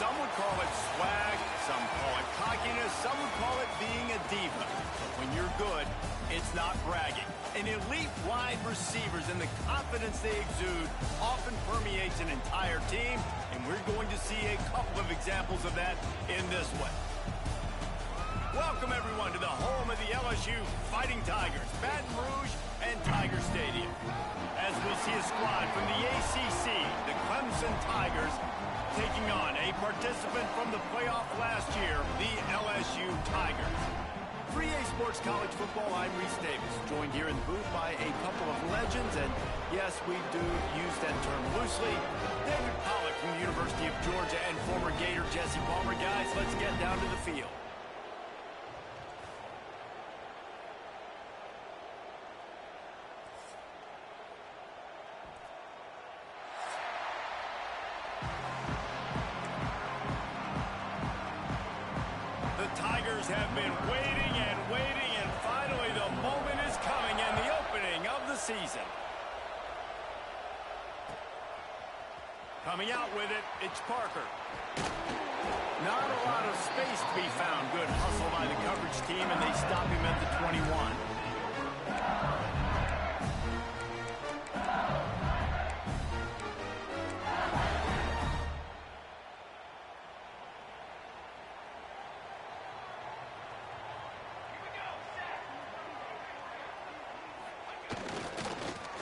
Some would call it swag, some call it cockiness, some would call it being a diva. But when you're good, it's not bragging. An elite wide receivers and the confidence they exude often permeates an entire team, and we're going to see a couple of examples of that in this one. Welcome, everyone, to the home of the LSU Fighting Tigers, Baton Rouge and Tiger Stadium. As we see a squad from the ACC, the Clemson Tigers, taking on a participant from the playoff last year, the LSU Tigers. For EA Sports College Football, I'm Reese Davis, joined here in the booth by a couple of legends, and yes, we do use that term loosely. David Pollack from the University of Georgia and former Gator Jesse Palmer. Guys, let's get down to the field. Have been waiting and waiting, and finally the moment is coming and the opening of the season. Coming out with it, it's Parker. Not a lot of space to be found. Good hustle by the coverage team, and they stop him at the 21.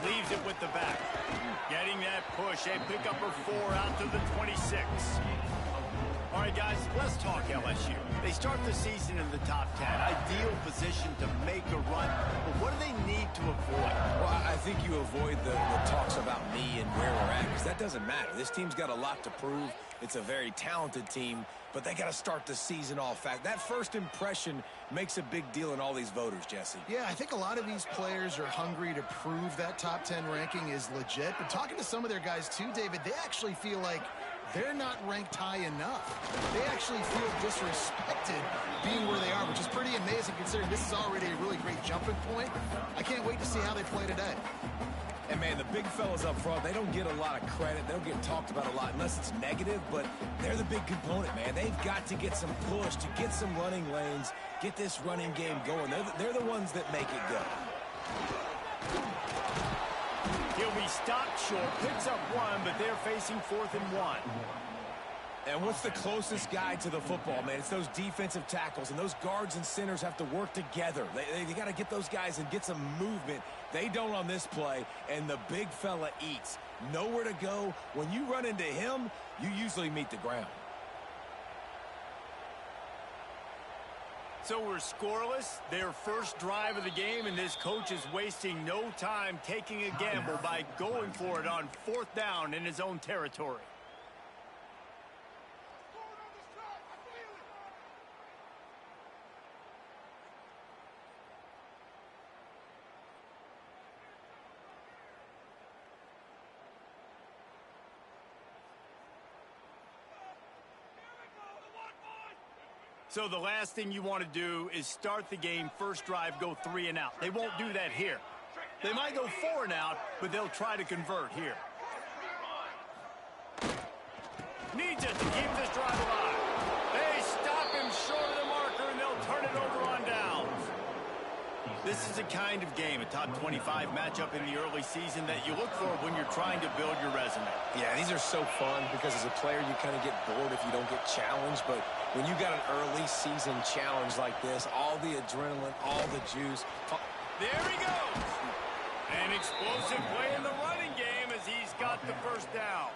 Leaves it with the back. Getting that push. A pickup of 4 out to the 26. All right, guys, let's talk LSU. They start the season in the top 10. Ideal position to make a run. But what do they need to avoid? Well, I think you avoid the talks about me and where we're at, because that doesn't matter. This team's got a lot to prove. It's a very talented team, but they got to start the season off fast. That first impression makes a big deal in all these voters, Jesse. Yeah, I think a lot of these players are hungry to prove that top 10 ranking is legit. But talking to some of their guys too, David, they actually feel like they're not ranked high enough. They actually feel disrespected being where they are, which is pretty amazing considering this is already a really great jumping point. I can't wait to see how they play today. And, man, the big fellas up front, they don't get a lot of credit. They don't get talked about a lot unless it's negative, but they're the big component, man. They've got to get some push, to get some running lanes, get this running game going. They're the ones that make it go. He'll be stopped short, picks up 1, but they're facing 4th and 1. And what's the closest guy to the football, man? It's those defensive tackles, and those guards and centers have to work together. They got to get those guys and get some movement. They don't on this play, and the big fella eats. Nowhere to go. When you run into him, you usually meet the ground. So we're scoreless, their first drive of the game, and this coach is wasting no time taking a gamble by going for it on 4th down in his own territory. So the last thing you want to do is start the game, first drive, go 3 and out. They won't do that here. They might go 4 and out, but they'll try to convert here. Needs it to keep this drive alive. They stop him short of the marker, and they'll turn it over on downs. This is a kind of game, a top 25 matchup in the early season that you look for when you're trying to build your resume. Yeah, these are so fun because as a player, you kind of get bored if you don't get challenged, but when you got an early season challenge like this, all the adrenaline, all the juice. There he goes. An explosive play in the running game as he's got the first down.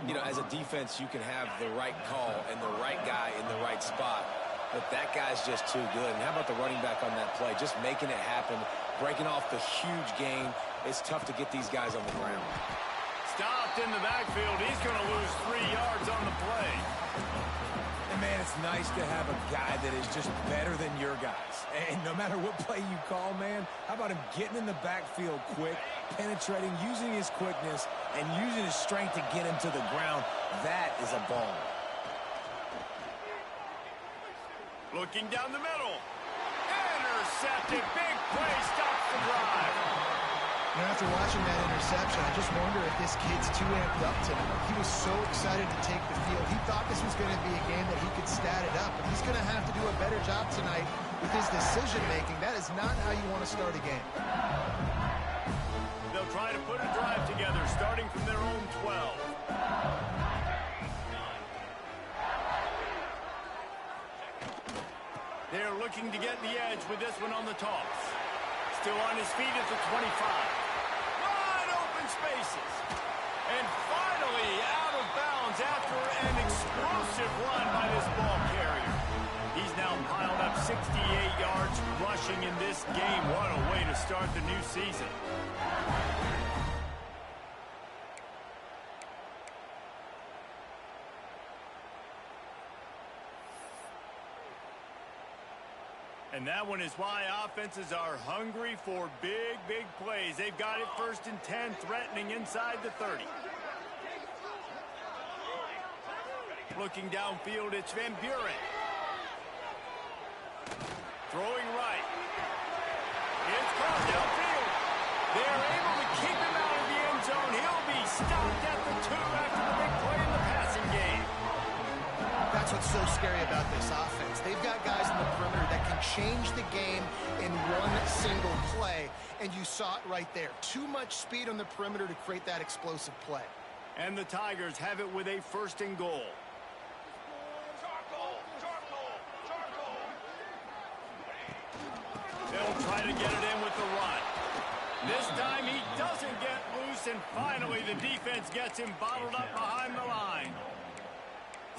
You know, as a defense, you can have the right call and the right guy in the right spot, but that guy's just too good. And how about the running back on that play? Just making it happen, breaking off the huge gain. It's tough to get these guys on the ground. Stopped in the backfield. He's going to lose 3 yards on the play. And, man, it's nice to have a guy that is just better than your guys. And no matter what play you call, man, how about him getting in the backfield quick, penetrating, using his quickness, and using his strength to get him to the ground? That is a ball. Looking down the middle. Intercepted. Big play. Stops the drive. After watching that interception, I just wonder if this kid's too amped up tonight. He was so excited to take the field. He thought this was going to be a game that he could stat it up, but he's going to have to do a better job tonight with his decision-making. That is not how you want to start a game. They'll try to put a drive together, starting from their own 12. They're looking to get the edge with this one on the toss. Still on his feet at the 25. Wide open spaces. And finally out of bounds after an explosive run by this ball carrier. He's now piled up 68 yards rushing in this game. What a way to start the new season. And that one is why offenses are hungry for big, big plays. They've got it 1st and 10, threatening inside the 30. Looking downfield, it's Van Buren. Throwing right. It's caught downfield. They're able to keep him out of the end zone. He'll be stopped at the 2 after the big play in the passing game. That's what's so scary about this offense. They've got guys in the perimeter that can change the game in one single play, and you saw it right there. Too much speed on the perimeter to create that explosive play. And the Tigers have it with a 1st and goal. They'll try to get it in with the run. This time he doesn't get loose, and finally the defense gets him bottled up behind the line.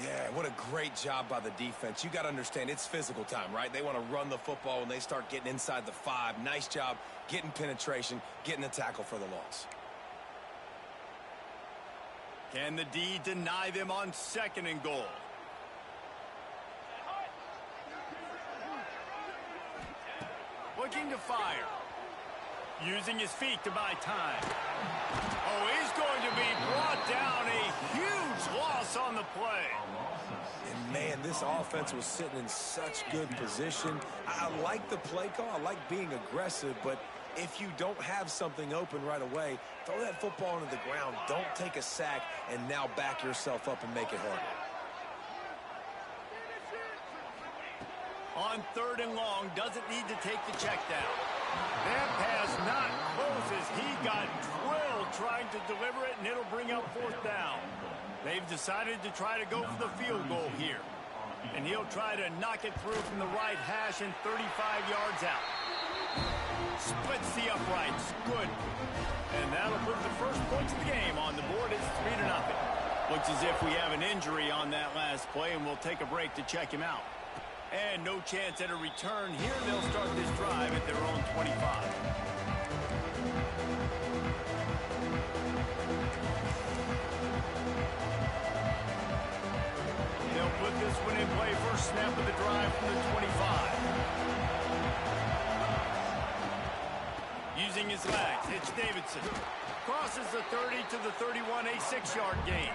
Yeah, what a great job by the defense. You got to understand, it's physical time, right? They want to run the football when they start getting inside the 5. Nice job getting penetration, getting the tackle for the loss. Can the D deny them on 2nd and goal? Looking to fire. Using his feet to buy time. Oh, he's going to be brought down. A huge loss on the play. And, man, this offense was sitting in such good position. I like the play call. I like being aggressive, but if you don't have something open right away, throw that football into the ground. Don't take a sack and now back yourself up and make it harder. On 3rd and long, doesn't need to take the check down. That pass not close as he got drilled trying to deliver it, and it'll bring up 4th down. They've decided to try to go for the field goal here. And he'll try to knock it through from the right hash and 35 yards out. Splits the uprights. Good. And that'll put the first points of the game on the board. It's 3-0. Looks as if we have an injury on that last play, and we'll take a break to check him out. And no chance at a return here. They'll start this drive at their own 25. They'll put this one in play. First snap of the drive from the 25. Using his legs, it's Davidson. Crosses the 30 to the 31, a 6-yard gain.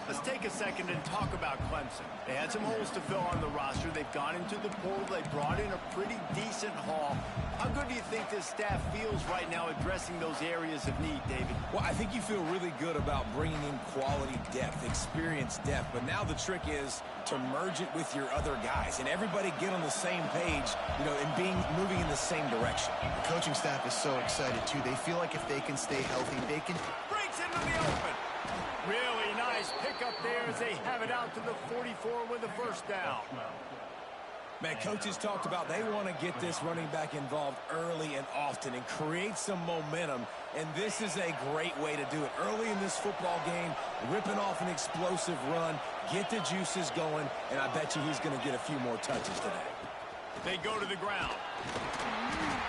Let's take a second and talk about Clemson. They had some holes to fill on the roster. They've gone into the portal. They brought in a pretty decent haul. How good do you think this staff feels right now addressing those areas of need, David? Well, I think you feel really good about bringing in quality depth, experience depth. But now the trick is to merge it with your other guys and everybody get on the same page, and moving in the same direction. The coaching staff is so excited, too. They feel like if they can stay healthy, they can... Breaks into the open. Really nice pickup there as they have it out to the 44 with a 1st down. Man, coaches talked about they want to get this running back involved early and often and create some momentum, and this is a great way to do it. Early in this football game, ripping off an explosive run, get the juices going, and I bet you he's going to get a few more touches today. They go to the ground.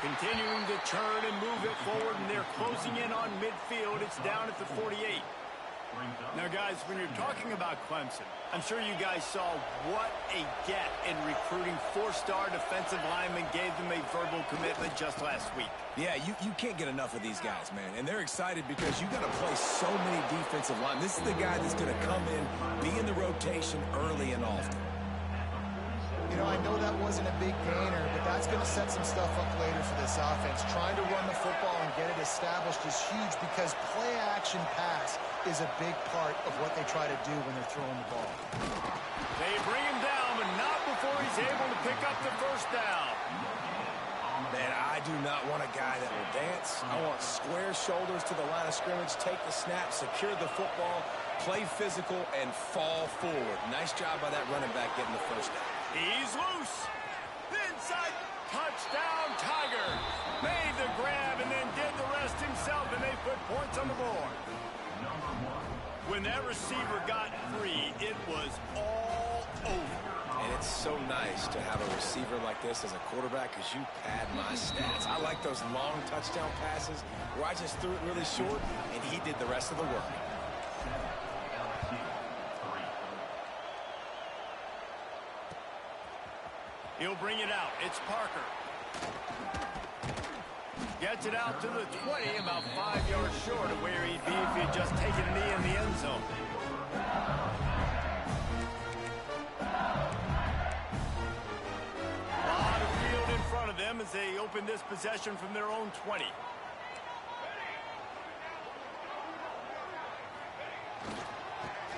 Continuing to turn and move it forward, and they're closing in on midfield. It's down at the 48. Now, guys, when you're talking about Clemson, I'm sure you guys saw what a get in recruiting 4-star defensive linemen gave them a verbal commitment just last week. Yeah, you can't get enough of these guys, man. And they're excited because you got to play so many defensive linemen. This is the guy that's going to come in, be in the rotation early and often. I know that wasn't a big gainer, but that's going to set some stuff up later for this offense. Trying to run the football and get it established is huge because play-action pass is a big part of what they try to do when they're throwing the ball. They bring him down, but not before he's able to pick up the first down. Man, I do not want a guy that will dance. I want square shoulders to the line of scrimmage, take the snap, secure the football, play physical, and fall forward. Nice job by that running back getting the first down. He's loose. Inside, touchdown, Tiger. Made the grab and then did the rest himself, and they put points on the board. When that receiver got free, it was all over. And it's so nice to have a receiver like this as a quarterback because you pad my stats. I like those long touchdown passes where I just threw it really short, and he did the rest of the work. He'll bring it out. It's Parker. Gets it out to the 20, about 5 yards short of where he'd be if he'd just taken a knee in the end zone. A lot of field in front of them as they open this possession from their own 20.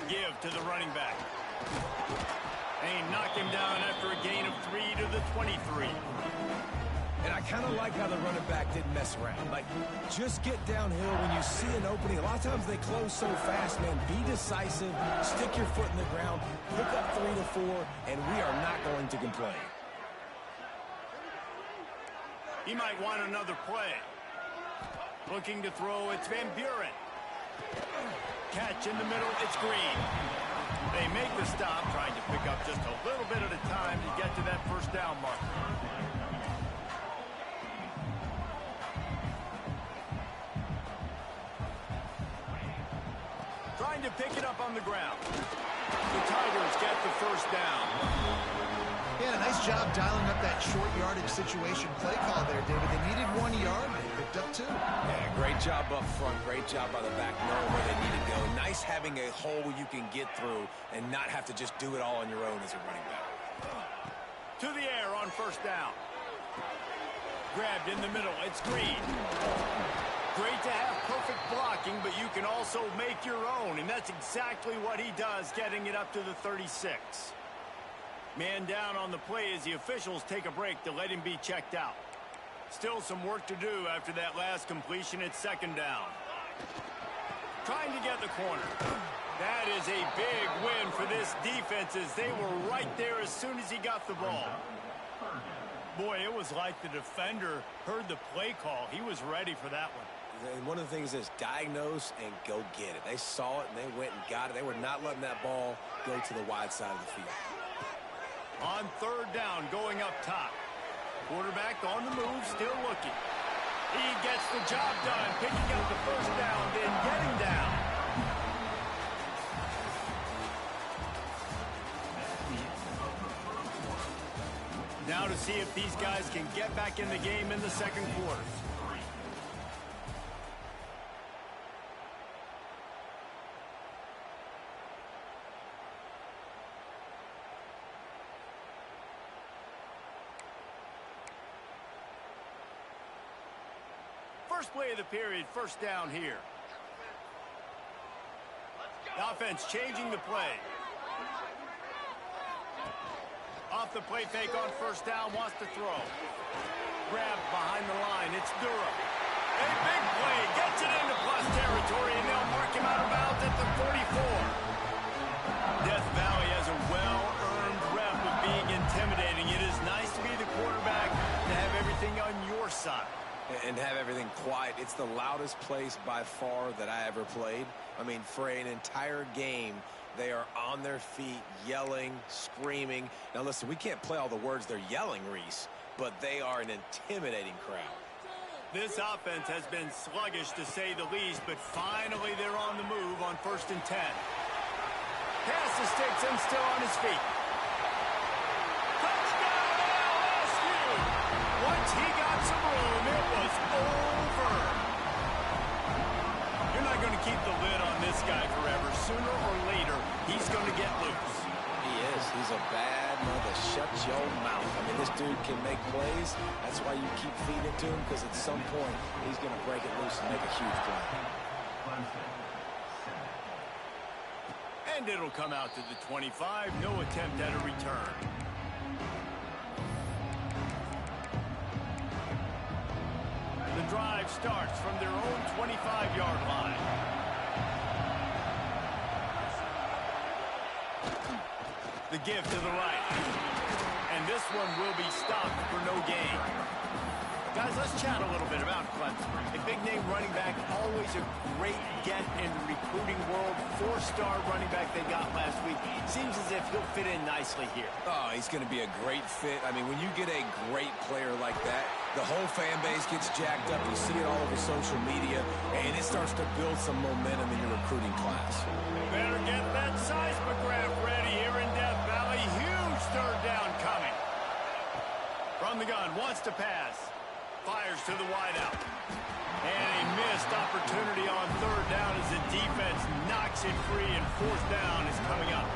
Give to the running back. They knock him down after a gain of 3 to the 23. And I kind of like how the running back didn't mess around. Like, just get downhill when you see an opening. A lot of times they close so fast, man. Be decisive, stick your foot in the ground, pick up 3 to 4, and we are not going to complain. He might want another play. Looking to throw, it's Van Buren. Catch in the middle, it's Green. They make the stop, trying to pick up just a little bit at a time to get to that first down mark. Trying to pick it up on the ground. The Tigers get the first down. Yeah, a nice job dialing up that short yardage situation play call there, David. They needed 1 yard. They picked up 2. Yeah, great job up front. Great job by the back knowing where they need to go. Nice having a hole you can get through and not have to just do it all on your own as a running back. To the air on first down. Grabbed in the middle. It's Green. Great to have perfect blocking, but you can also make your own, and that's exactly what he does, getting it up to the 36. Man down on the play as the officials take a break to let him be checked out. Still some work to do after that last completion. It's second down. Trying to get the corner. That is a big win for this defense as they were right there as soon as he got the ball. Boy, it was like the defender heard the play call. He was ready for that one. And one of the things is diagnose and go get it. They saw it and they went and got it. They were not letting that ball go to the wide side of the field. On third down, going up top. Quarterback on the move, still looking. He gets the job done, picking up the first down, then getting down. Now to see if these guys can get back in the game in the second quarter. First play of the period, first down here. The offense changing the play. Off the play fake on first down, wants to throw. Grabbed behind the line, it's Durham. A big play, gets it into plus territory, and they'll mark him out of bounds at the 44. Death Valley has a well-earned rep of being intimidating. It is nice to be the quarterback, to have everything on your side. And have everything quiet. It's the loudest place by far that I ever played. I mean, for an entire game, they are on their feet, yelling, screaming. Now, listen, we can't play all the words they're yelling, Reese, but they are an intimidating crowd. This offense has been sluggish, to say the least, but finally they're on the move on 1st and 10. Pass to Sticks, still on his feet. Touchdown, LSU! Once he got some room, it was over. You're not going to keep the lid on this guy forever. Sooner or later, he's going to get loose. He is. He's a bad mother. Shut your mouth. I mean, this dude can make plays. That's why you keep feeding it to him, because at some point he's going to break it loose and make a huge play. And it'll come out to the 25. No attempt at a return. The drive starts from their own 25-yard line. The give to the right. And this one will be stopped for no gain. Guys, let's chat a little bit about Clemson. A big-name running back, always a great get in the recruiting world. 4-star running back they got last week. Seems as if he'll fit in nicely here. Oh, he's going to be a great fit. I mean, when you get a great player like that, the whole fan base gets jacked up. You see it all over social media, and it starts to build some momentum in your recruiting class. Better get that seismograph ready here in Death Valley. Huge third down coming. From the gun, wants to pass. Fires to the wideout. And a missed opportunity on third down as the defense knocks it free, and fourth down is coming up.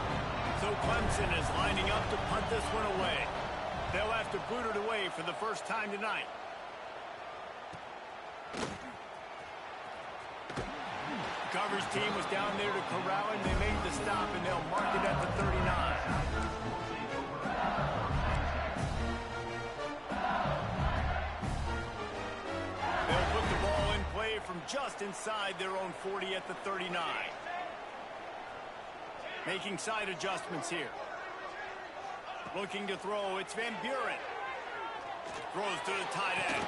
So Clemson is lining up to punt this one away. They'll have to boot it away for the first time tonight. Coverage team was down there to corral him. They made the stop, and they'll mark it at the 39. From just inside their own 40 at the 39. Making side adjustments here. Looking to throw, it's Van Buren. Throws to the tight end.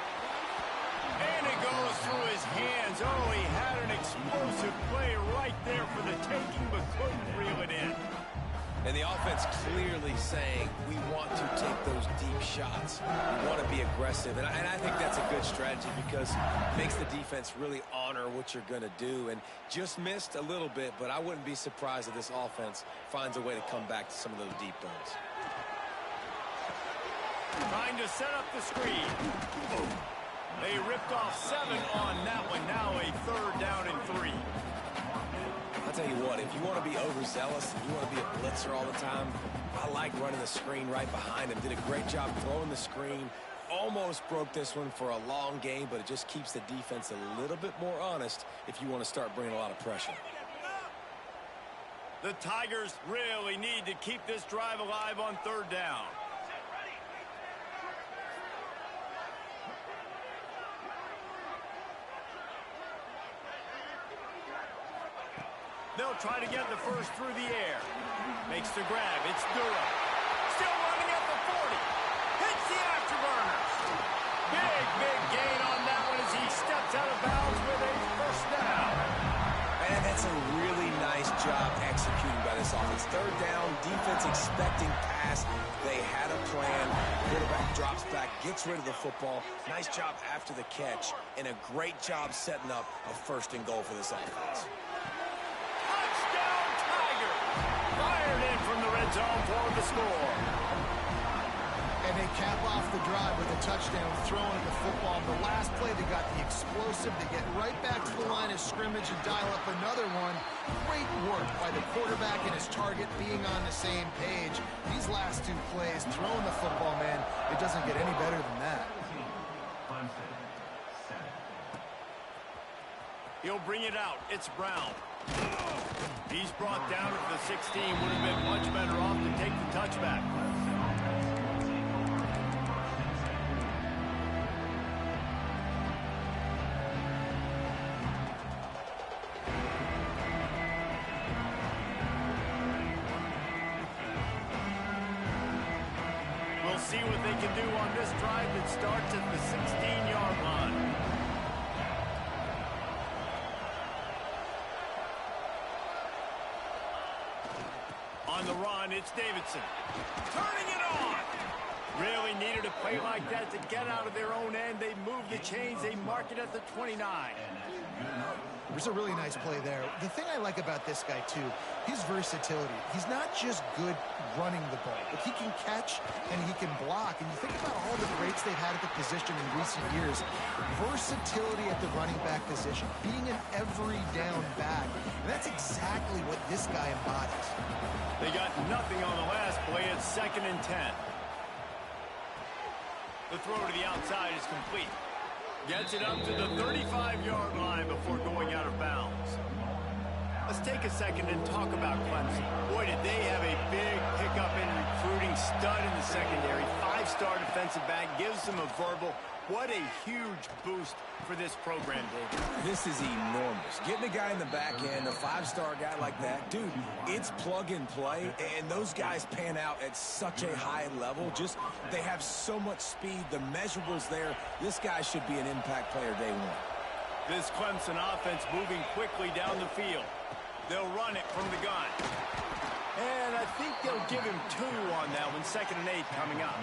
And it goes through his hands. Oh, he had an explosive play right there for the taking, but couldn't reel it in. And the offense clearly saying, we want to take those deep shots. We want to be aggressive. And I think that's a good strategy, because it makes the defense really honor what you're going to do. And just missed a little bit, but I wouldn't be surprised if this offense finds a way to come back to some of those deep throws. Trying to set up the screen. They ripped off 7 on that one. Now a third down and 3. I'll tell you what, if you want to be overzealous and you want to be a blitzer all the time, I like running the screen right behind him. Did a great job throwing the screen. Almost broke this one for a long game, but it just keeps the defense a little bit more honest if you want to start bringing a lot of pressure. The Tigers really need to keep this drive alive on third down. They'll try to get the first through the air. Makes the grab. It's Durham. Still running at the 40. Hits the afterburners. Big gain on that one as he steps out of bounds with a first down. And that's a really nice job executing by this offense. Third down, defense expecting pass. They had a plan. Quarterback drops back, gets rid of the football. Nice job after the catch, and a great job setting up a first and goal for this offense. Fired in from the red zone for the score. And they cap off the drive with a touchdown throwing at the football. The last play, they got the explosive. They get right back to the line of scrimmage and dial up another one. Great work by the quarterback and his target being on the same page. These last 2 plays, throwing the football, man, it doesn't get any better than that. He'll bring it out. It's Brown. He's brought down at the 16. Would have been much better off to take the touchback. We'll see what they can do on this drive that starts at the 16-yard line. On the run, it's Davidson. Turning it on. Really needed a play like that to get out of their own end. They move the chains. They mark it at the 29. There's a really nice play there. The thing I like about this guy, too, his versatility. He's not just good running the ball, but he can catch and he can block. And you think about all the greats they've had at the position in recent years. Versatility at the running back position, being an every down back. And that's exactly what this guy embodies. They got nothing on the last play. It's 2nd and 10. The throw to the outside is complete. Gets it up to the 35-yard line before going out of bounds. Let's take a second and talk about Clemson. Boy, did they have a big pickup in recruiting. Stud in the secondary. 5-star defensive back. Gives them a verbal. What a huge boost for this program, David. This is enormous. Getting a guy in the back end, a 5-star guy like that, dude, it's plug and play, and those guys pan out at such a high level. Just, they have so much speed. The measurables there. This guy should be an impact player day one. This Clemson offense moving quickly down the field. They'll run it from the gun. And I think they'll give him 2 on that one. 2nd and 8 coming up.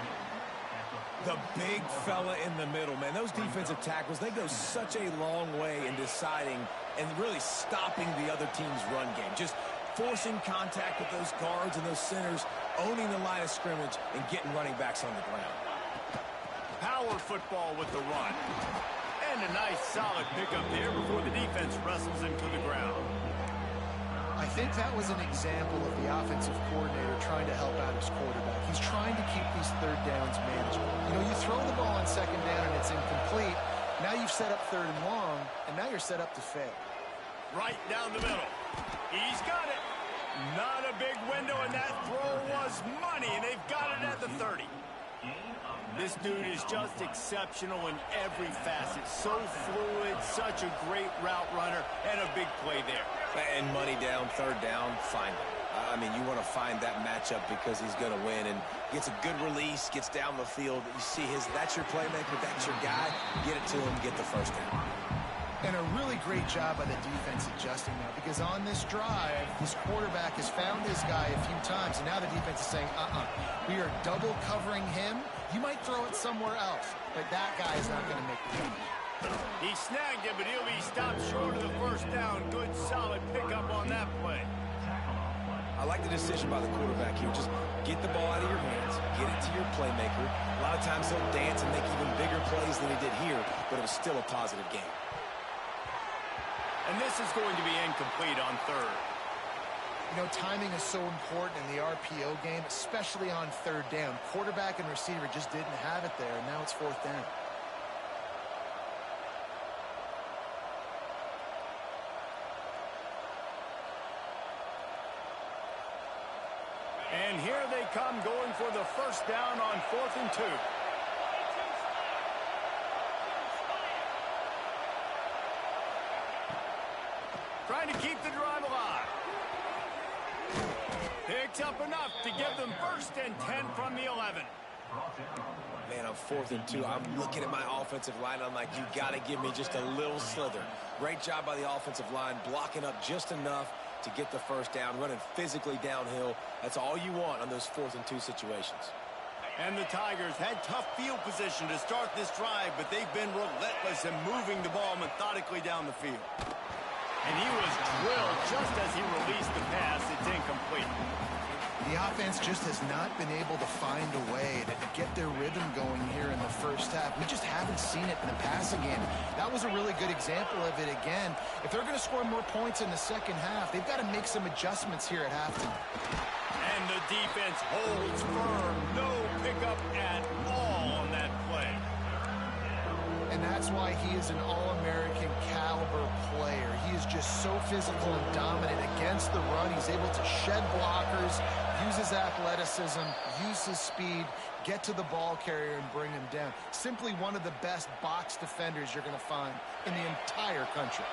The big fella in the middle, man. Those defensive tackles, they go such a long way in deciding and really stopping the other team's run game. Just forcing contact with those guards and those centers, owning the line of scrimmage, and getting running backs on the ground. Power football with the run. And a nice solid pickup there before the defense wrestles him to the ground. I think that was an example of the offensive coordinator trying to help out his quarterback. He's trying to keep these 3rd downs manageable. You know, you throw the ball on 2nd down and it's incomplete. Now you've set up 3rd and long, and now you're set up to fail. Right down the middle. He's got it. Not a big window, and that throw was money, and they've got it at the 30. This dude is just exceptional in every facet. So fluid, such a great route runner, and a big play there. And money down, 3rd down, find it. I mean, you want to find that matchup because he's going to win and gets a good release, gets down the field. You see that's your playmaker, that's your guy. Get it to him, get the 1st down. And a really great job by the defense adjusting now, because on this drive, this quarterback has found his guy a few times, and now the defense is saying, we are double covering him. You might throw it somewhere else, but that guy is not going to make the play. He snagged it, but he'll be stopped short of the 1st down. Good, solid pickup on that play. I like the decision by the quarterback here. Just get the ball out of your hands, get it to your playmaker. A lot of times he'll dance and make even bigger plays than he did here, but it was still a positive game. And this is going to be incomplete on 3rd. You know, timing is so important in the RPO game, especially on 3rd down. Quarterback and receiver just didn't have it there, and now it's 4th down. And here they come, going for the 1st down on 4th and 2. Trying to keep the drive alive. Picks up enough to give them 1st and 10 from the 11. Man, on 4th and 2, I'm looking at my offensive line. I'm like, you got to give me just a little slither. Great job by the offensive line, blocking up just enough to get the 1st down, running physically downhill. That's all you want on those 4th and 2 situations. And the Tigers had tough field position to start this drive, but they've been relentless in moving the ball methodically down the field. And he was drilled just as he released the pass. It's incomplete. The offense just has not been able to find a way to get their rhythm going here in the 1st half. We just haven't seen it in the passing game. That was a really good example of it again. If they're going to score more points in the 2nd half, they've got to make some adjustments here at halftime. And the defense holds firm. No pickup at all on that play. And that's why he is an All-American caliber player. He is just so physical and dominant against the run. He's able to shed blockers, use his athleticism, use his speed, get to the ball carrier and bring him down. Simply one of the best box defenders you're going to find in the entire country.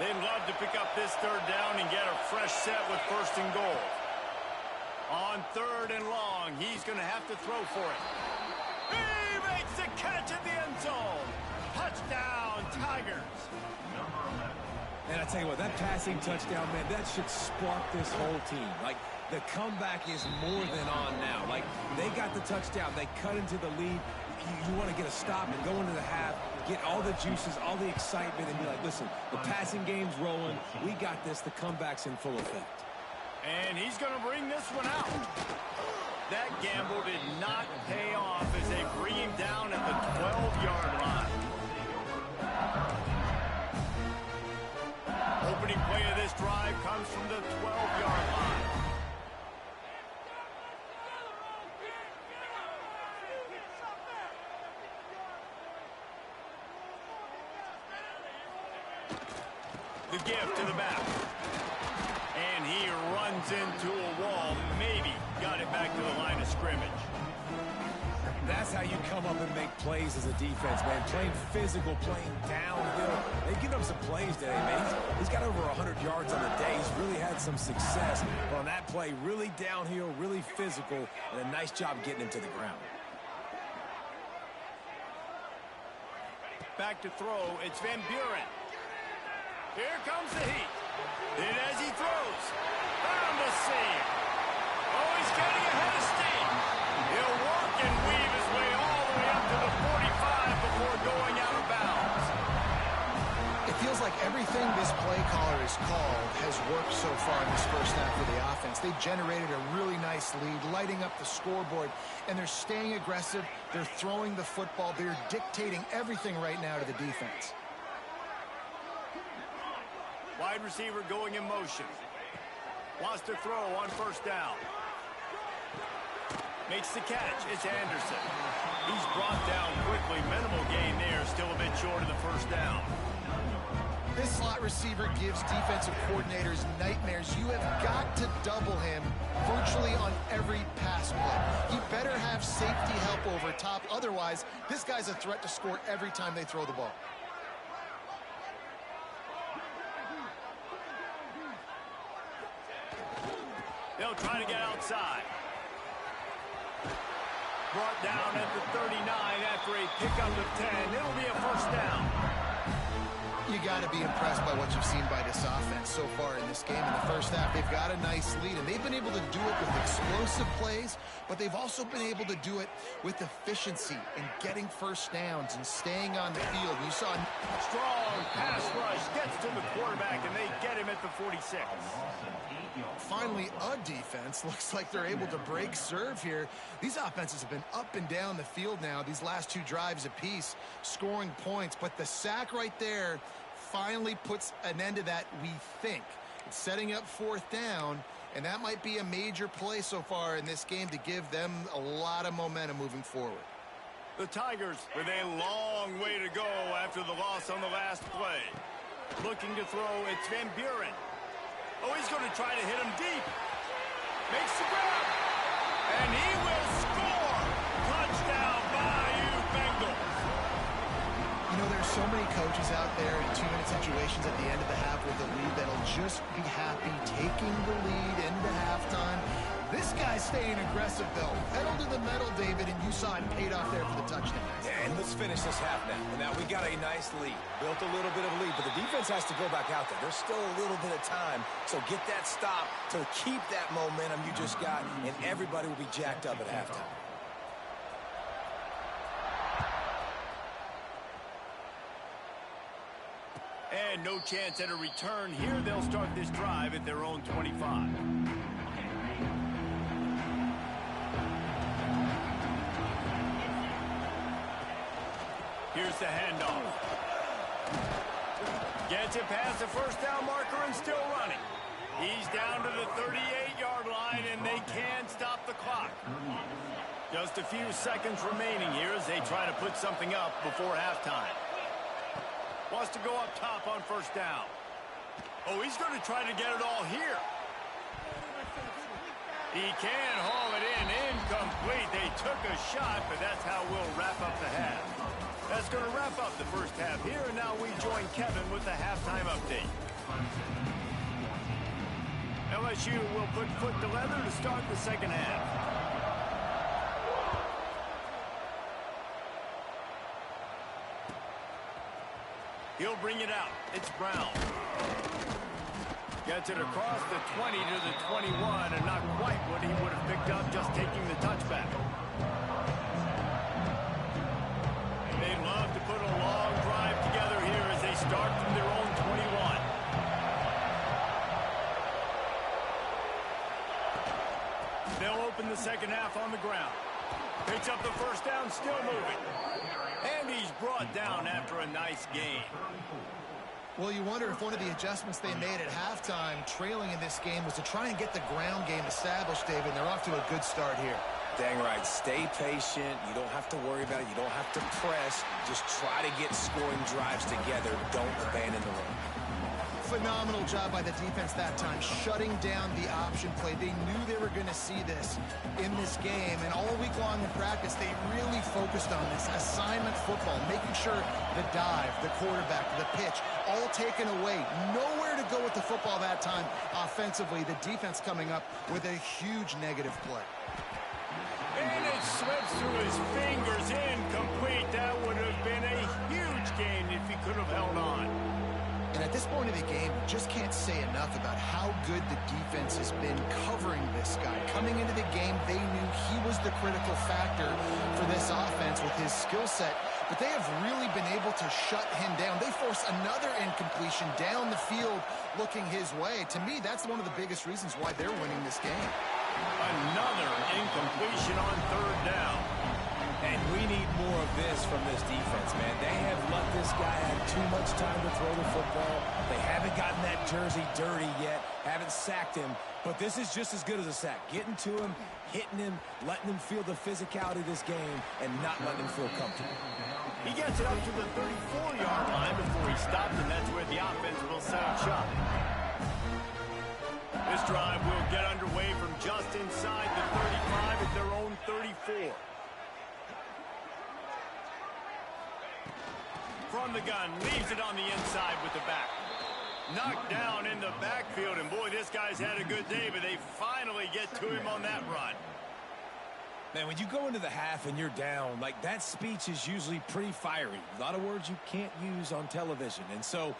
They'd love to pick up this 3rd down and get a fresh set with 1st and goal. On 3rd and long, he's going to have to throw for it. He makes the catch at the end zone. Touchdown, Tigers. And I tell you what, that passing touchdown, man, that should spark this whole team. Like, the comeback is more than on now. Like, they got the touchdown. They cut into the lead. You want to get a stop and go into the half, get all the juices, all the excitement, and be like, listen, the passing game's rolling. We got this. The comeback's in full effect. And he's going to bring this one out. That gamble did not pay off as they bring him down at the 12-yard line. Opening play of this drive comes from the 12-yard line. The gift to the back. And he runs into a wall. Maybe got it back to the line of scrimmage. That's how you come up and make plays as a defense, man. Playing physical, playing downhill. They've given him some plays today, man. He's got over 100 yards on the day. He's really had some success. But on that play, really downhill, really physical, and a nice job getting him to the ground. Back to throw. It's Van Buren. Here comes the heat. And as he throws, found a seam. Oh, he's getting ahead of steam. He'll work and weave his way all the way up to the 45 before going out of bounds. It feels like everything this play caller has called has worked so far in this first half for the offense. They generated a really nice lead, lighting up the scoreboard, and they're staying aggressive. They're throwing the football. They're dictating everything right now to the defense. Wide receiver going in motion. Wants to throw on first down. Makes the catch. It's Anderson. He's brought down quickly. Minimal gain there. Still a bit short of the first down. This slot receiver gives defensive coordinators nightmares. You have got to double him virtually on every pass play. He better have safety help over top. Otherwise, this guy's a threat to score every time they throw the ball. They'll try to get outside. Brought down at the 39 after a pickup of 10. It'll be a first down. You got to be impressed by what you've seen by this offense so far in this game. In the first half, they've got a nice lead, and they've been able to do it with explosive plays, but they've also been able to do it with efficiency and getting first downs and staying on the field. You saw a strong pass rush, gets to the quarterback, and they get him at the 46. Finally, a defense. Looks like they're able to break serve here. These offenses have been up and down the field now, these last two drives apiece, scoring points. But the sack right there finally puts an end to that, we think. It's setting up fourth down, and that might be a major play so far in this game to give them a lot of momentum moving forward. The Tigers with a long way to go after the loss on the last play. Looking to throw, it's Van Buren. Oh, he's going to try to hit him deep. Makes the grab. And he will score. Touchdown, Bayou Bengals. You know, there's so many coaches out there in two-minute situations at the end of the half with the lead that'll just be happy taking the lead into halftime. This guy's staying aggressive, though. Pedal to the metal, David, and you saw it paid off there for the touchdown. Yeah, and let's finish this half now. And now we got a nice lead. Built a little bit of a lead, but the defense has to go back out there. There's still a little bit of time. So get that stop to keep that momentum you just got, and everybody will be jacked up at halftime. And no chance at a return here. They'll start this drive at their own 25. Here's the handoff. Gets it past the first down marker and still running. He's down to the 38-yard line, and they can't stop the clock. Just a few seconds remaining here as they try to put something up before halftime. Wants to go up top on first down. Oh, he's going to try to get it all here. He can haul it in. Incomplete. They took a shot, but that's how we'll wrap up the half. That's going to wrap up the first half here, and now we join Kevin with the halftime update. LSU will put foot to leather to start the second half. He'll bring it out. It's Brown. Gets it across the 20 to the 21, and not quite what he would have picked up just taking the touchback. They'd love to put a long drive together here as they start from their own 21. They'll open the second half on the ground. Picks up the first down, still moving. And he's brought down after a nice gain. Well, you wonder if one of the adjustments they made at halftime, trailing in this game, was to try and get the ground game established, David. They're off to a good start here. Dang right. Stay patient. You don't have to worry about it. You don't have to press. Just try to get scoring drives together. Don't abandon the run. Phenomenal job by the defense that time, shutting down the option play. They knew they were going to see this in this game, and all week long in practice, they really focused on this assignment football, making sure the dive, the quarterback, the pitch, all taken away. Nowhere to go with the football that time offensively. The defense coming up with a huge negative play. And it slips through his fingers, incomplete. That would have been a huge gain if he could have held on. And at this point of the game, you just can't say enough about how good the defense has been covering this guy. Coming into the game, they knew he was the critical factor for this offense with his skill set, but they have really been able to shut him down. They force another incompletion down the field looking his way. To me, that's one of the biggest reasons why they're winning this game. Another incompletion on third down. And we need more of this from this defense, man. They have let this guy have too much time to throw the football. They haven't gotten that jersey dirty yet, haven't sacked him. But this is just as good as a sack. Getting to him, hitting him, letting him feel the physicality of this game, and not letting him feel comfortable. He gets it up to the 34-yard line before he stops, and that's where the offense will set up shop. This drive will get underway from just inside the 35 at their own 34. From the gun, leaves it on the inside with the back. Knocked down in the backfield, and boy, this guy's had a good day, but they finally get to him on that run. Man, when you go into the half and you're down, like, that speech is usually pretty fiery. A lot of words you can't use on television. And so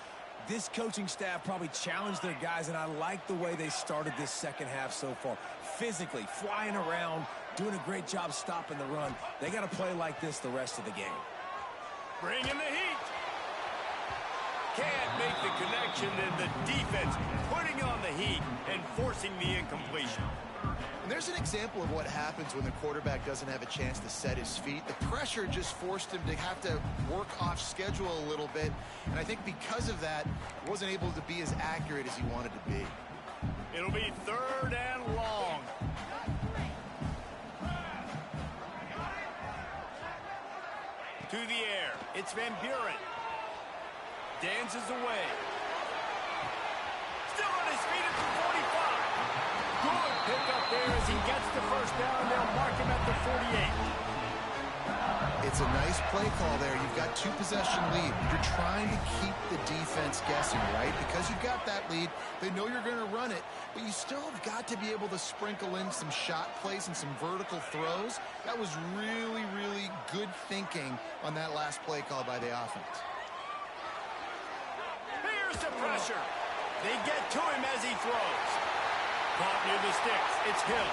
this coaching staff probably challenged their guys, and I like the way they started this second half so far. Physically, flying around, doing a great job stopping the run. They got to play like this the rest of the game. Bring in the heat. Can't make the connection, and the defense putting on the heat and forcing the incompletion. And there's an example of what happens when the quarterback doesn't have a chance to set his feet. The pressure just forced him to have to work off schedule a little bit. And I think because of that, he wasn't able to be as accurate as he wanted to be. It'll be third and long. To the air. It's Van Buren. Dances away. Still on his feet at the 45. Good pickup there as he gets the first down. They'll mark him at the 48. It's a nice play call there. You've got two-possession lead. You're trying to keep the defense guessing, right? Because you've got that lead, they know you're going to run it, but you still have got to be able to sprinkle in some shot plays and some vertical throws. That was really, really good thinking on that last play call by the offense. Here's the pressure. They get to him as he throws. Caught near the sticks. It's Hill.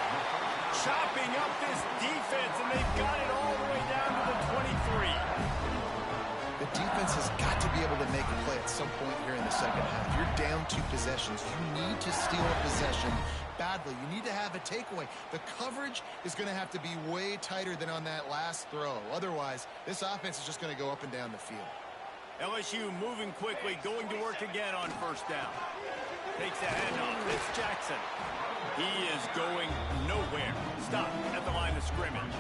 Chopping up this defense, and they've got it all the way down to the 23. The defense has got to be able to make a play at some point here in the second half. You're down two possessions. You need to steal a possession badly. You need to have a takeaway. The coverage is going to have to be way tighter than on that last throw. Otherwise, this offense is just going to go up and down the field. LSU moving quickly, going to work again on first down. Takes the handoff. It's Jackson. He is going nowhere. Stop at the line of scrimmage.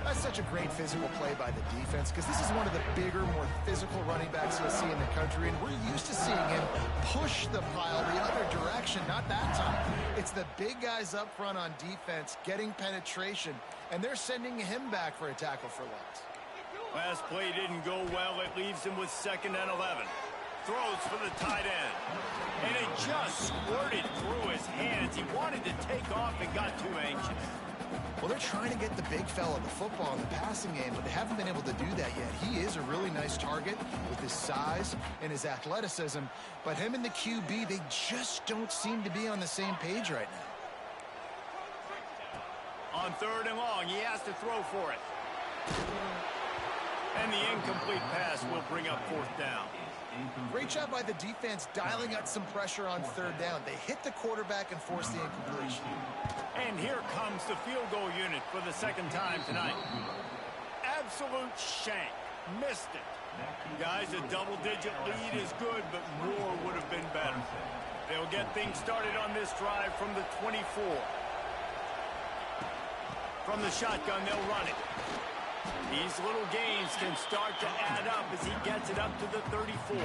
That's such a great physical play by the defense because this is one of the bigger, more physical running backs you'll see in the country, and we're used to seeing him push the pile the other direction. Not that time. It's the big guys up front on defense getting penetration, and they're sending him back for a tackle for loss. Last play didn't go well. It leaves him with 2nd and 11. Throws for the tight end. And it just squirted through his hands. He wanted to take off and got too anxious. Well, they're trying to get the big fella the football in the passing game, but they haven't been able to do that yet. He is a really nice target with his size and his athleticism, but him and the QB, they just don't seem to be on the same page right now. On 3rd and long, he has to throw for it. And the incomplete pass will bring up 4th down. Great job by the defense dialing out some pressure on 3rd down. They hit the quarterback and forced the incompletion. And here comes the field goal unit for the 2nd time tonight. Absolute shank. Missed it. Guys, a double-digit lead is good, but more would have been better. They'll get things started on this drive from the 24. From the shotgun, they'll run it. These little gains can start to add up as he gets it up to the 34.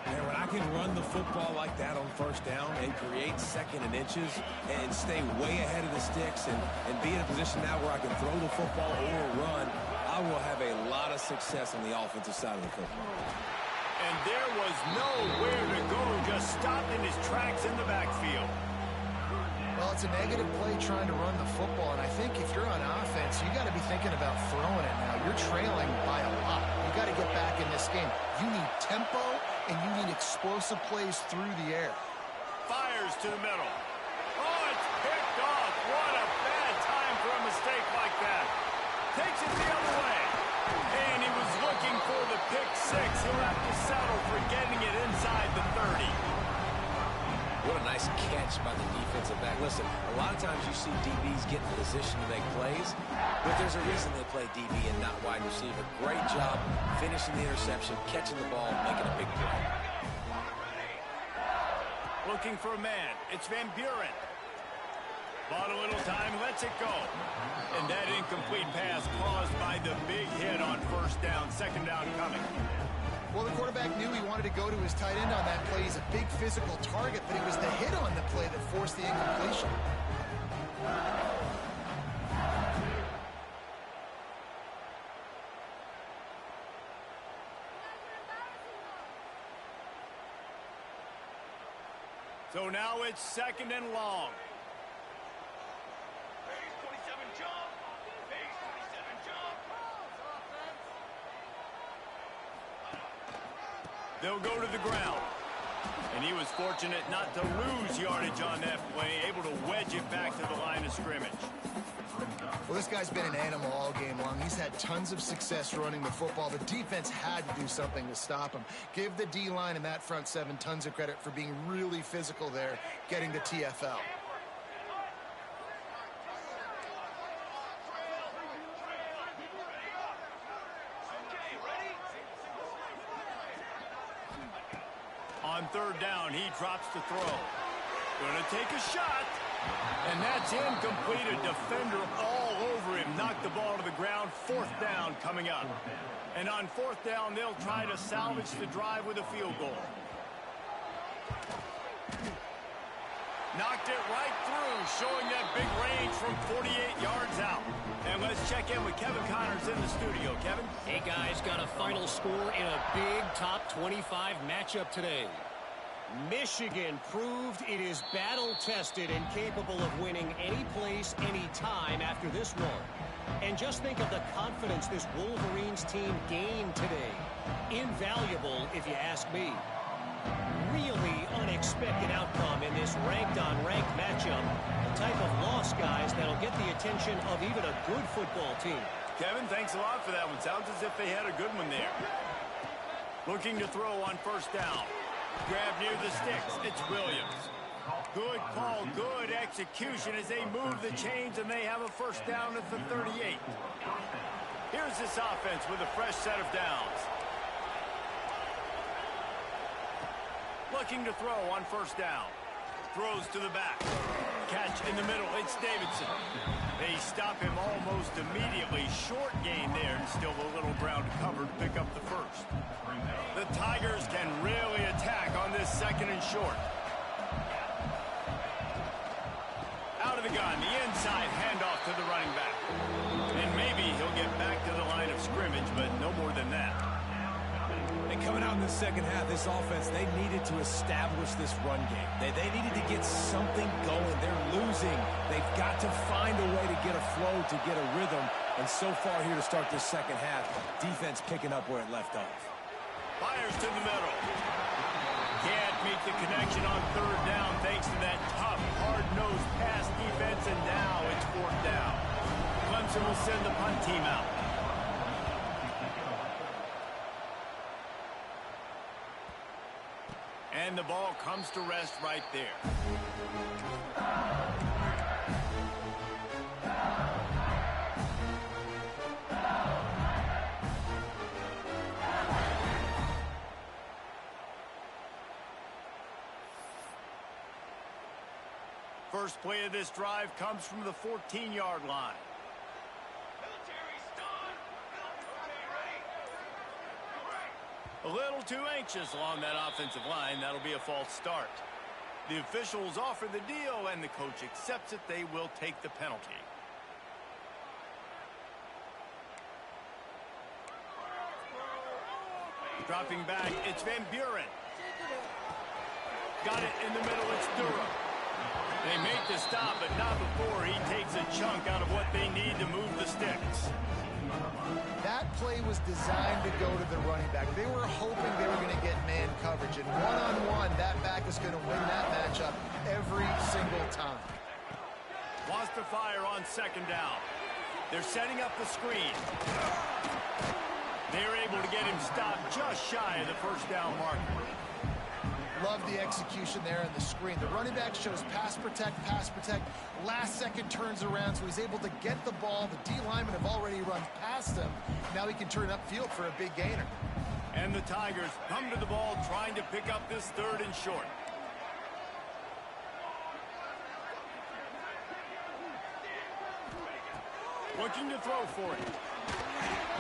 And when I can run the football like that on first down and create second and inches and stay way ahead of the sticks and be in a position now where I can throw the football or run, I will have a lot of success on the offensive side of the football. And there was nowhere to go, just stopped in his tracks in the backfield. Well, it's a negative play trying to run the football, and I think if you're on offense, you got to be thinking about throwing it now. You're trailing by a lot. You got to get back in this game. You need tempo, and you need explosive plays through the air. Fires to the middle. Oh, it's picked off. What a bad time for a mistake like that. Takes it the other way. And he was looking for the pick six. He'll have to settle for getting it inside the 30. What a nice catch by the defensive back. Listen, a lot of times you see DBs get in position to make plays, but there's a reason they play DB and not wide receiver. Great job finishing the interception, catching the ball, making a big play. Looking for a man. It's Van Buren. Bought a little time, lets it go. And that incomplete pass caused by the big hit on first down. Second down coming. Well, the quarterback knew he wanted to go to his tight end on that play. He's a big physical target, but it was the hit on the play that forced the incompletion. So now it's second and long. They'll go to the ground. And he was fortunate not to lose yardage on that play, able to wedge it back to the line of scrimmage. Well, this guy's been an animal all game long. He's had tons of success running the football. The defense had to do something to stop him. Give the D-line and that front seven tons of credit for being really physical there, getting the TFL. On third down, he drops the throw. Gonna take a shot. And that's incomplete. A defender all over him. Knocked the ball to the ground. Fourth down coming up. And on fourth down, they'll try to salvage the drive with a field goal. Knocked it right through, showing that big range from 48 yards out. And let's check in with Kevin Connors in the studio. Kevin? Hey, guys, got a final score in a big top 25 matchup today. Michigan proved it is battle-tested and capable of winning any place, any time after this one. And just think of the confidence this Wolverines team gained today. Invaluable, if you ask me. Really unexpected outcome in this ranked-on-ranked matchup. The type of loss, guys, that'll get the attention of even a good football team. Kevin, thanks a lot for that one. Sounds as if they had a good one there. Looking to throw on first down. Grab near the sticks. It's Williams. Good call, good execution as they move the chains and they have a first down at the 38. Here's this offense with a fresh set of downs. Looking to throw on first down. Throws to the back. Catch in the middle. It's Davidson. They stop him almost immediately. Short gain there and still a little ground to cover to pick up the first. The Tigers can really attack on this second and short. Out of the gun, the inside handoff to the running back. And maybe he'll get back to the line of scrimmage, but no more than that. And coming out in the second half, this offense, they needed to establish this run game. They needed to get something going. They're losing. They've got to find a way to get a flow, to get a rhythm. And so far here to start this second half, defense picking up where it left off. Fires to the middle. Can't meet the connection on third down thanks to that tough, hard-nosed pass defense, and now it's fourth down. Clemson will send the punt team out. And the ball comes to rest right there. First play of this drive comes from the 14-yard line. A little too anxious along that offensive line. That'll be a false start. The officials offer the deal, and the coach accepts it. They will take the penalty. Dropping back, it's Van Buren. Got it in the middle, it's Durham. They make the stop, but not before he takes a chunk out of what they need to move the sticks. That play was designed to go to the running back. They were hoping they were going to get man coverage, and one-on-one, that back is going to win that matchup every single time. Wants to fire on second down. They're setting up the screen. They're able to get him stopped just shy of the first down marker. Love the execution there on the screen. The running back shows pass protect, last second turns around, so he's able to get the ball. The D linemen have already run past him. Now he can turn upfield for a big gainer. And the Tigers come to the ball trying to pick up this third and short. Looking to throw for it.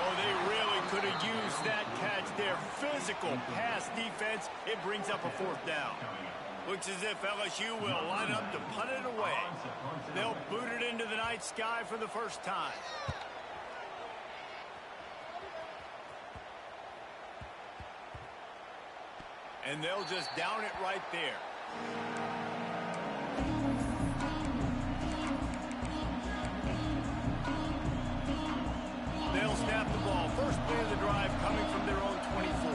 Oh, they really could have used that catch there. Physical pass defense. It brings up a fourth down. Looks as if LSU will line up to punt it away. They'll boot it into the night sky for the first time. And they'll just down it right there. They'll snap the ball. First play of the drive coming from their own 24.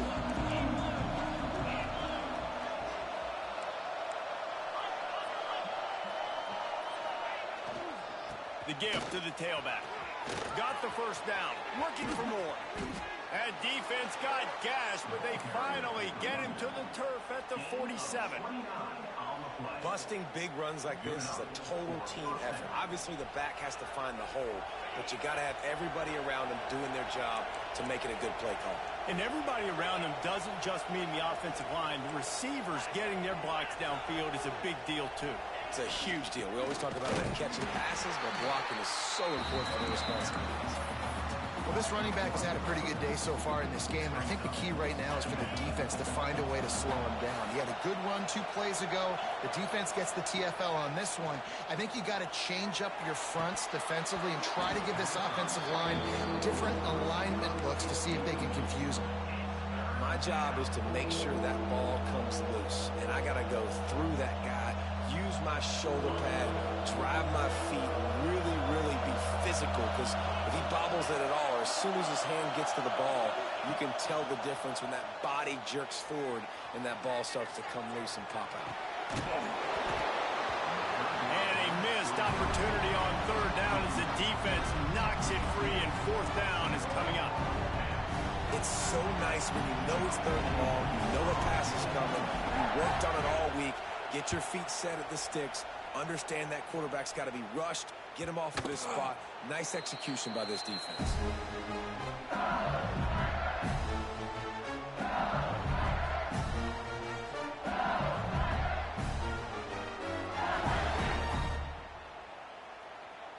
The gift to the tailback. Got the first down. Looking for more. That defense got gashed, but they finally get him to the turf at the 47. Busting big runs like this is a total team effort. Obviously, the back has to find the hole, but you got to have everybody around them doing their job to make it a good play call. And everybody around them doesn't just mean the offensive line. The receivers getting their blocks downfield is a big deal, too. It's a huge deal. We always talk about that catching passes, but blocking is so important for the responsibilities. Well, this running back has had a pretty good day so far in this game, and I think the key right now is for the defense to find a way to slow him down. He had a good run 2 plays ago. The defense gets the TFL on this one. I think you got to change up your fronts defensively and try to give this offensive line different alignment looks to see if they can confuse him. My job is to make sure that ball comes loose, and I got to go through that guy, use my shoulder pad, drive my feet, really be physical, because if he bobbles it at all, or as soon as his hand gets to the ball, you can tell the difference when that body jerks forward and that ball starts to come loose and pop out. And a missed opportunity on third down as the defense knocks it free, and fourth down is coming up. It's so nice when you know it's third and long, you know a pass is coming, you worked on it all week, get your feet set at the sticks, understand that quarterback's got to be rushed, get him off of his spot. Nice execution by this defense.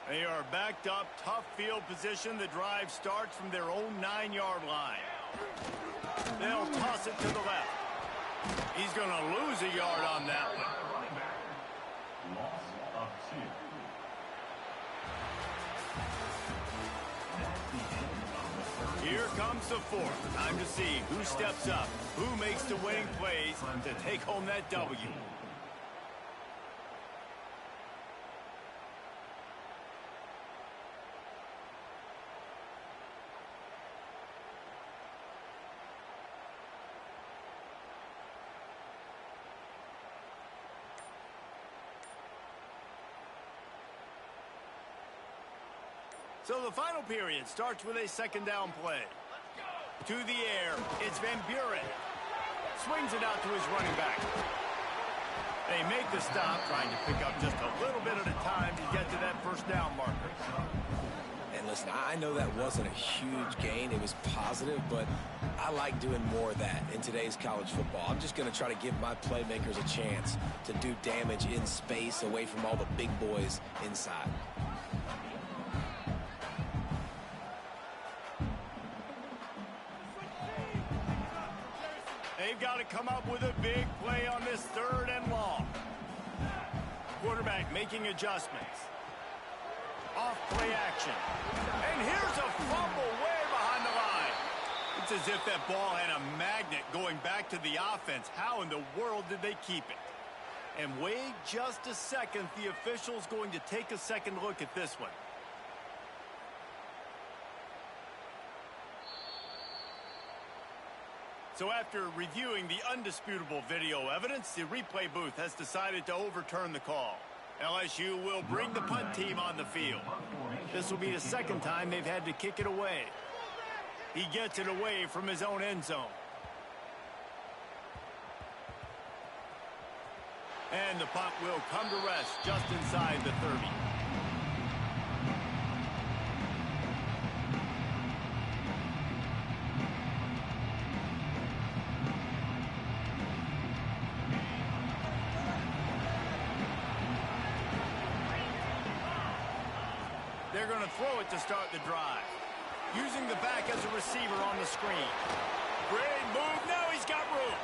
They are backed up, tough field position. The drive starts from their own 9-yard line. They'll toss it to the left. He's going to lose a yard on that one. Here comes the fourth. Time to see who steps up, who makes the winning plays to take home that W. So the final period starts with a second down play. To the air, it's Van Buren. Swings it out to his running back. They make the stop, trying to pick up just a little bit at a time to get to that first down marker. And listen, I know that wasn't a huge gain. It was positive, but I like doing more of that in today's college football. I'm just going to try to give my playmakers a chance to do damage in space away from all the big boys inside. got to come up with a big play on this 3rd and long. Quarterback making adjustments. Off play action. And here's a fumble way behind the line. It's as if that ball had a magnet going back to the offense. How in the world did they keep it? And wait just a second. The official's going to take a second look at this one. So after reviewing the undisputable video evidence, the replay booth has decided to overturn the call. LSU will bring the punt team on the field. This will be the 2nd time they've had to kick it away. He gets it away from his own end zone. And the punt will come to rest just inside the 30. They're going to throw it to start the drive. Using the back as a receiver on the screen. Great move. Now he's got room.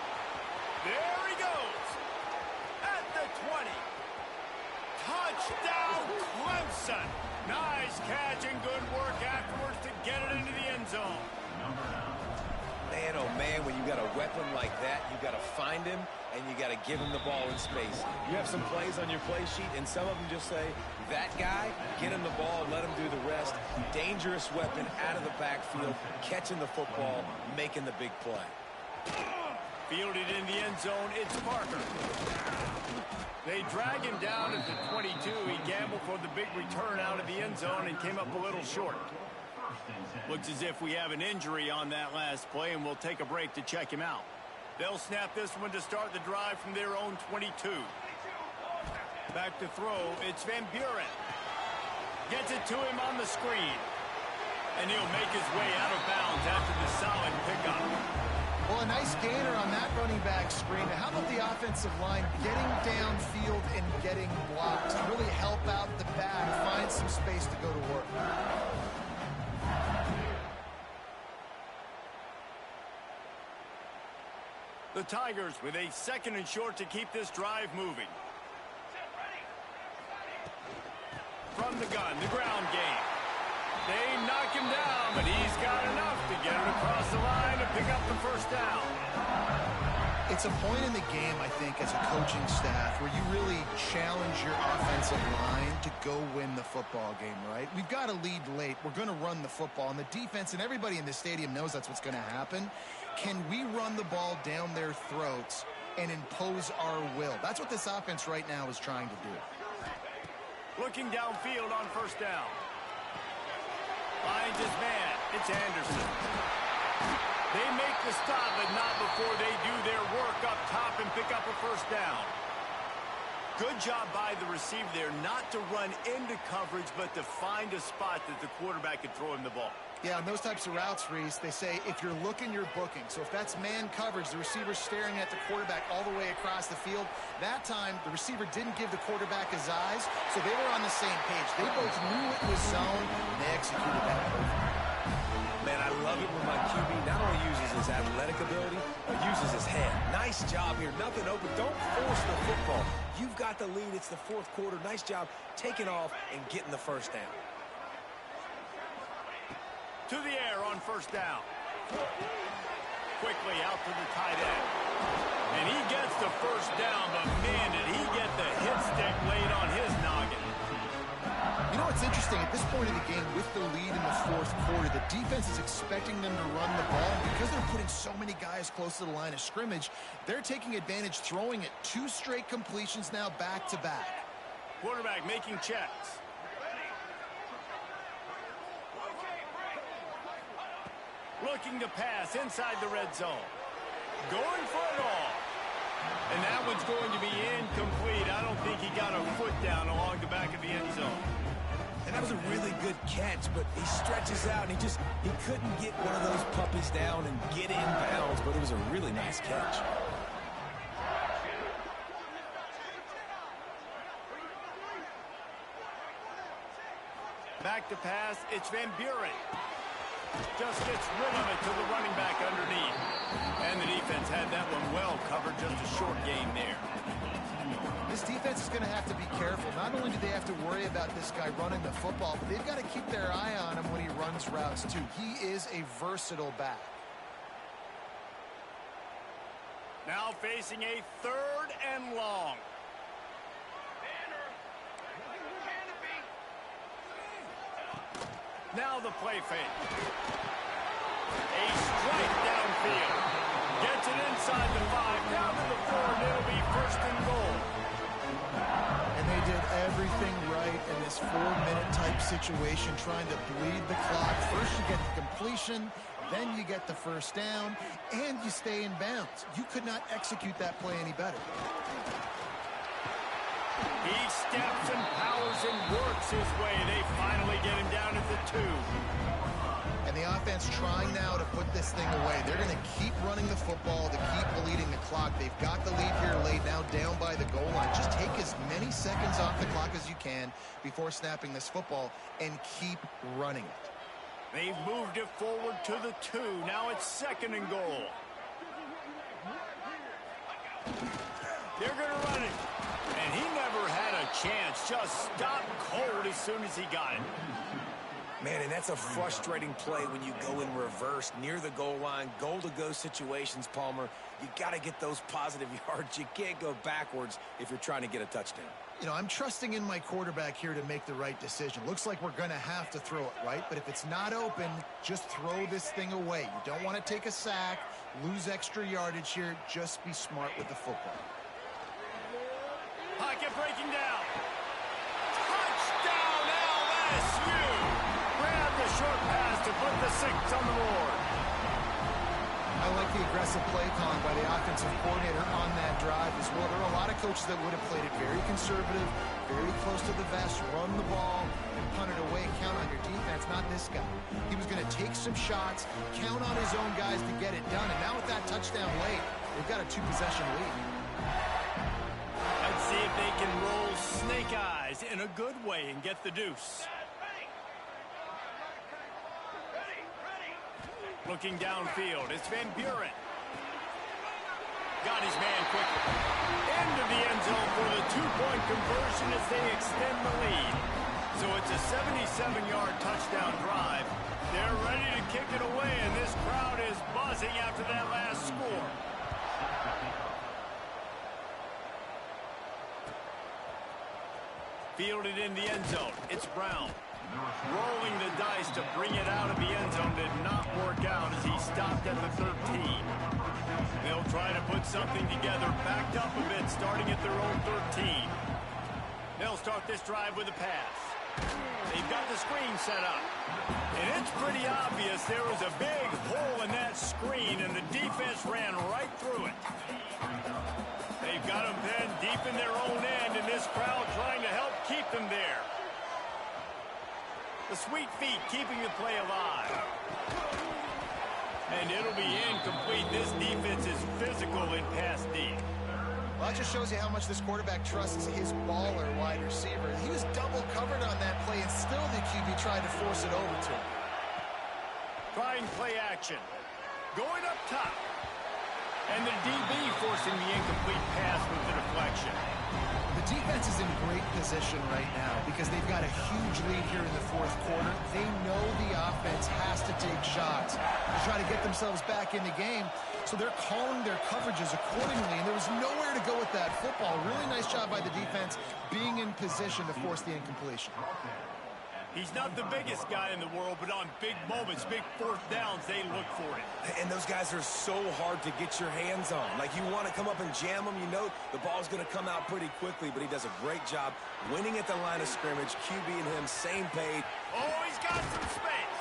There he goes. At the 20. Touchdown, Clemson. Nice catch and good work afterwards to get it into the end zone. Man, oh man, when you got a weapon like that, you got to find him and you got to give him the ball in space. You have some plays on your play sheet, and some of them just say, that guy, get him the ball, let him do the rest. Dangerous weapon out of the backfield, catching the football, making the big play. Fielded in the end zone, it's Parker. They drag him down at the 22. He gambled for the big return out of the end zone and came up a little short. Looks as if we have an injury on that last play, and we'll take a break to check him out. They'll snap this one to start the drive from their own 22. Back to throw, it's Van Buren. Gets it to him on the screen. And he'll make his way out of bounds after the solid pickup. Well, a nice gainer on that running back screen. How about the offensive line getting downfield and getting blocked to really help out the back, find some space to go to work? The Tigers with a 2nd and short to keep this drive moving. From the gun, the ground game. They knock him down, but he's got enough to get it across the line to pick up the 1st down. It's a point in the game, I think, as a coaching staff where you really challenge your offensive line to go win the football game, right? We've got to lead late. We're going to run the football. And the defense and everybody in the stadium knows that's what's going to happen. Can we run the ball down their throats and impose our will? That's what this offense right now is trying to do. Looking downfield on 1st down. Finds his man. It's Anderson. They make the stop, but not before they do their work up top and pick up a 1st down. Good job by the receiver there not to run into coverage, but to find a spot that the quarterback could throw him the ball. Yeah, on those types of routes, Reese, they say if you're looking, you're booking. So if that's man coverage, the receiver's staring at the quarterback all the way across the field. That time, the receiver didn't give the quarterback his eyes, so they were on the same page. They both knew it was zone, and they executed that perfectly. Man, I love it when my QB not only uses his athletic ability, but uses his head. Nice job here. Nothing open. Don't force the football. You've got the lead. It's the 4th quarter. Nice job taking off and getting the 1st down. To the air on 1st down. Quickly out to the tight end. And he gets the 1st down, but man, did he get the hit stick laid on his noggin. You know, it's interesting. At this point of the game, with the lead in the 4th quarter, the defense is expecting them to run the ball. Because they're putting so many guys close to the line of scrimmage, they're taking advantage, throwing it 2 straight completions now back-to-back. Quarterback making checks. Looking to pass inside the red zone. Going for it all. And that one's going to be incomplete. I don't think he got a foot down along the back of the end zone. And that was a really good catch, but he stretches out, and he couldn't get one of those puppies down and get in bounds, but it was a really nice catch. Back to pass, it's Van Buren. Just gets rid of it to the running back underneath. And the defense had that one well covered, just a short gain there. This defense is going to have to be careful. Not only do they have to worry about this guy running the football, but they've got to keep their eye on him when he runs routes too. He is a versatile back. Now facing a 3rd and long. Now the play fake. A strike downfield. Gets it inside the 5, down to the 4, and it'll be 1st and goal. And they did everything right in this 4-minute type situation, trying to bleed the clock. First you get the completion, then you get the 1st down, and you stay in bounds. You could not execute that play any better. He steps and powers and works his way. They finally get him down at the 2. And the offense trying now to put this thing away. They're going to keep running the football to keep bleeding the clock. They've got the lead here laid now down by the goal line. Just take as many seconds off the clock as you can before snapping this football and keep running it. They've moved it forward to the 2. Now it's 2nd and goal. They're going to run it. And he never had a chance. Just stopped cold as soon as he got it. Man, and that's a frustrating play when you go in reverse near the goal line, goal-to-go situations, Palmer. You got to get those positive yards. You can't go backwards if you're trying to get a touchdown. You know, I'm trusting in my quarterback here to make the right decision. Looks like we're going to have to throw it, right? But if it's not open, just throw this thing away. You don't want to take a sack, lose extra yardage here. Just be smart with the football. Pocket breaking down. Touchdown, LSU! Grab the short pass to put the 6 on the board. I like the aggressive play calling by the offensive coordinator on that drive as well. There are a lot of coaches that would have played it very conservative, very close to the vest, run the ball, and punt it away, count on your defense. Not this guy. He was going to take some shots, count on his own guys to get it done, and now with that touchdown late, they've got a 2-possession lead. Let's see if they can roll snake eyes in a good way and get the deuce. Looking downfield, it's Van Buren. Got his man quickly. Into the end zone for the 2-point conversion as they extend the lead. So it's a 77-yard touchdown drive. They're ready to kick it away, and this crowd is buzzing after that last score. Fielded in the end zone. It's Brown. Rolling the dice to bring it out of the end zone did not work out as he stopped at the 13. They'll try to put something together, backed up a bit, starting at their own 13. They'll start this drive with a pass. They've got the screen set up. And it's pretty obvious there was a big hole in that screen, and the defense ran right through it. They've got them pinned deep in their own end, and this crowd trying to help keep them there. The sweet feet keeping the play alive. And it'll be incomplete. This defense is physical in pass deep. Well, that just shows you how much this quarterback trusts his baller wide receiver. He was double covered on that play, and still the QB tried to force it over to him. Trying play action. Going up top. And the DB forcing the incomplete pass with the deflection. The defense is in great position right now because they've got a huge lead here in the 4th quarter. They know the offense has to take shots to try to get themselves back in the game. So they're calling their coverages accordingly, and there was nowhere to go with that football. Really nice job by the defense being in position to force the incompletion. He's not the biggest guy in the world, but on big moments, big 4th downs, they look for it. And those guys are so hard to get your hands on. Like, you want to come up and jam them, you know the ball's going to come out pretty quickly, but he does a great job winning at the line of scrimmage. QB and him, same page. Oh, he's got some space.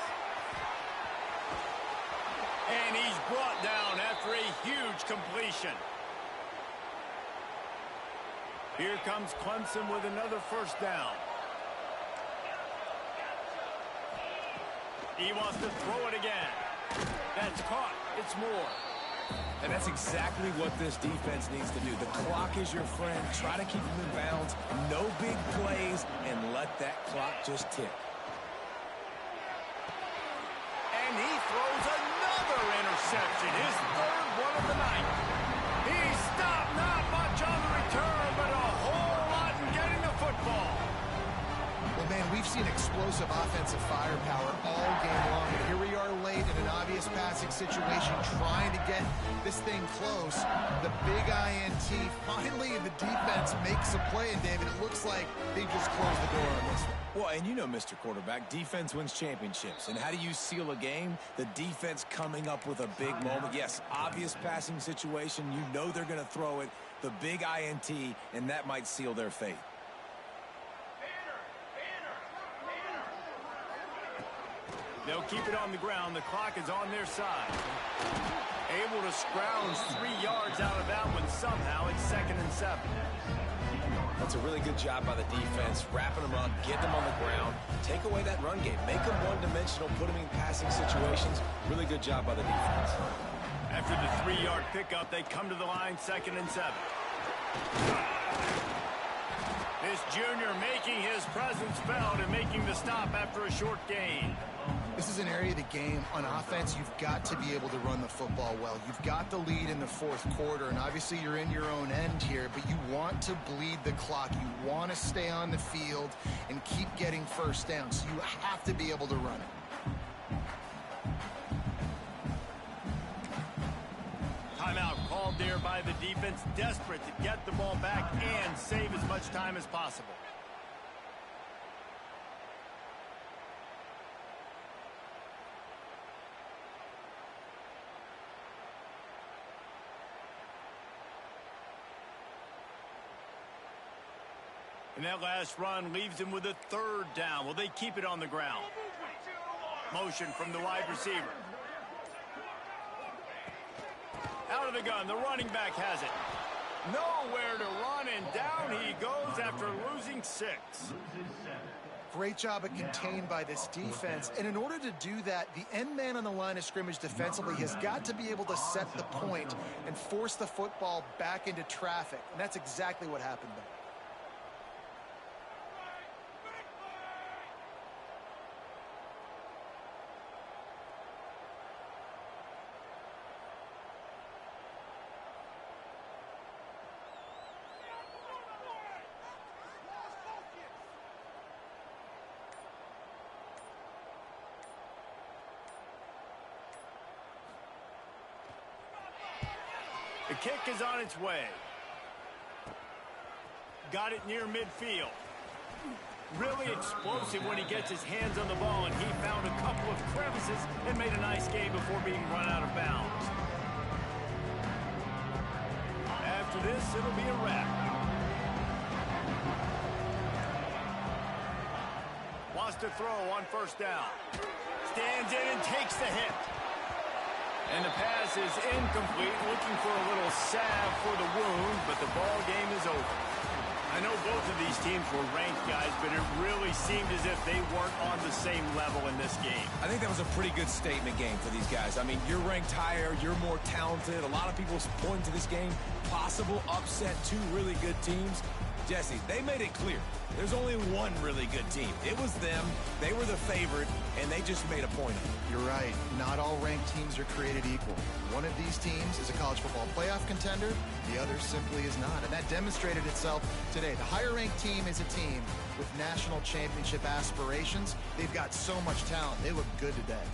And he's brought down after a huge completion. Here comes Clemson with another 1st down. He wants to throw it again. That's caught. It's Moore. And that's exactly what this defense needs to do. The clock is your friend. Try to keep them in bounds. No big plays, and let that clock just tick. And he explosive offensive firepower all game long. And here we are late in an obvious passing situation, trying to get this thing close. The big INT, finally the defense makes a play, and David, it looks like they just closed the door on this one. Well, and you know, Mr. Quarterback, defense wins championships. And how do you seal a game? The defense coming up with a big moment. Yes, obvious passing situation. You know they're going to throw it. The big INT, and that might seal their fate. They'll keep it on the ground. The clock is on their side. Able to scrounge 3 yards out of that one somehow. It's 2nd and 7. That's a really good job by the defense, wrapping them up, getting them on the ground, take away that run game, make them one-dimensional, put them in passing situations. Really good job by the defense. After the 3-yard pickup, they come to the line, 2nd and 7. This junior making his presence felt and making the stop after a short gain. This is an area of the game on offense you've got to be able to run the football well. You've got the lead in the 4th quarter, and obviously you're in your own end here, but you want to bleed the clock. You want to stay on the field and keep getting first down, so you have to be able to run it. Timeout called there by the defense, desperate to get the ball back and save as much time as possible. And that last run leaves him with a 3rd down. Will they keep it on the ground? Motion from the wide receiver. Out of the gun, the running back has it. Nowhere to run, and down he goes after losing 6. Great job of contained by this defense. And in order to do that, the end man on the line of scrimmage defensively has got to be able to set the point and force the football back into traffic. And that's exactly what happened there. The kick is on its way. Got it near midfield. Really explosive when he gets his hands on the ball, and he found a couple of crevices and made a nice game before being run out of bounds. After this, it'll be a wrap. Wants to throw on 1st down. Stands in and takes the hit. And the pass is incomplete, looking for a little salve for the wound, but the ball game is over. I know both of these teams were ranked, guys, but it really seemed as if they weren't on the same level in this game. I think that was a pretty good statement game for these guys. I mean, you're ranked higher, you're more talented. A lot of people point to this game, possible upset, 2 really good teams. Jesse, they made it clear. There's only one really good team. It was them. They were the favorite, and they just made a point of it. You're right. Not all ranked teams are created equal. One of these teams is a college football playoff contender. The other simply is not. And that demonstrated itself today. The higher-ranked team is a team with national championship aspirations. They've got so much talent. They look good today.